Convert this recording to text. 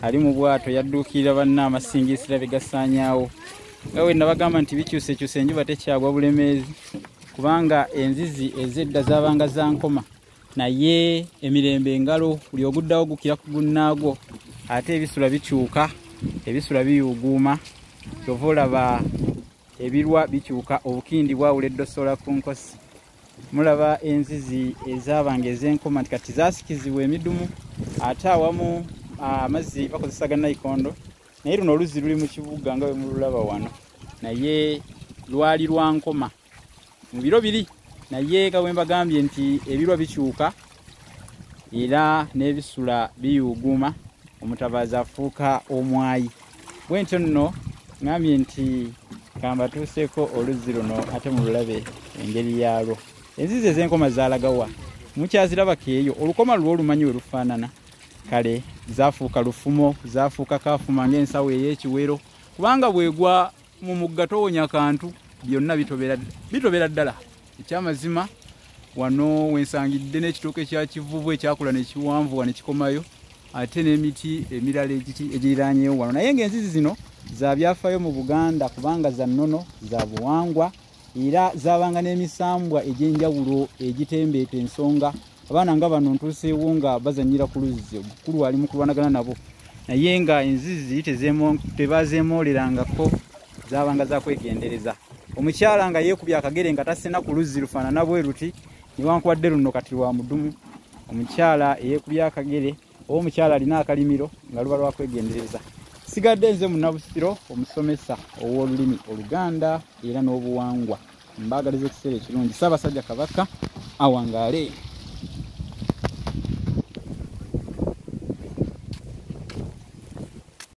Ali mu bwato yadduukirira banna amasingisira begasaanyaawo nga bwe nabagamba nti bikyusekyuse enjuba tekyagwa bulemeezi kubanga enzizi ez'edda zaabanga za nkoma naye emirembe engalo buli oguddawo gukira ku gunnaagwo ate ebisula bikyuka ebisula biyuuguuma kyova olaba ebirwa bikyuka obukindi bwawula eddosola ku nkosi mulaba enzizi ezaabanga ez'enkoma nti kati zaasikizibwa emidumu ate awamu amazzi bakozesa ga nayikondo naye luno oluzzi luli mu kibuga nga bwe mululaba wano naye lwali lwa nkoma mu biro biri naye nga bwe mbagambye nti ebirwa bikyuka era n'ebisula biyuuguuma omutabaazi afuuka omwayi bwe ntyo nno ngambye nti kambatuuseeko oluzzi luno ate mululabe engeri yaalwo enzizi ez'enkoma zaalagawa mukyazirabako eyo olukoma lwo olumanyi we lufaanana kale zaafuuka lufumo zaafuuka kaafuma ng'ensawo ey'ekiwero kubanga bwegwa mu mugga towonya kantu byonna bitobera ddala ekyamazima wano wensangidde n'ekitooke kya kivuvu ekyakula nekiwanvuwa ne kikomayo ate n'emiti emirala egiriraanyeewo wano naye ng'enzizi zino za byafaayo mu Buganda kubanga za nnono za buwangwa era zaabanga n'emisambwa egy'enjawulo egitembeeta ensonga abaana nga bano ntuuseewo nga bazannyira ku luzzi omukulu ali mu kulwanagana nabo naye nga enzizi tebaazeemoolerangako zaabanga zakwegendereza omukyala nga yeekubya akagere nga tasena ku luzzi lufaanana bwe ruti newankubadde luno kati lwa mudumu omukyala eyeekubya akagere oba omukyala alina akalimiro nga luba lwakwegendereza sigadde nze munnabusiro omusomesa ow'olulimi Oluganda era n'obuwangwa mbaagaliza ekiseera ekirungi Ssaabasajja Kabaka awangaale.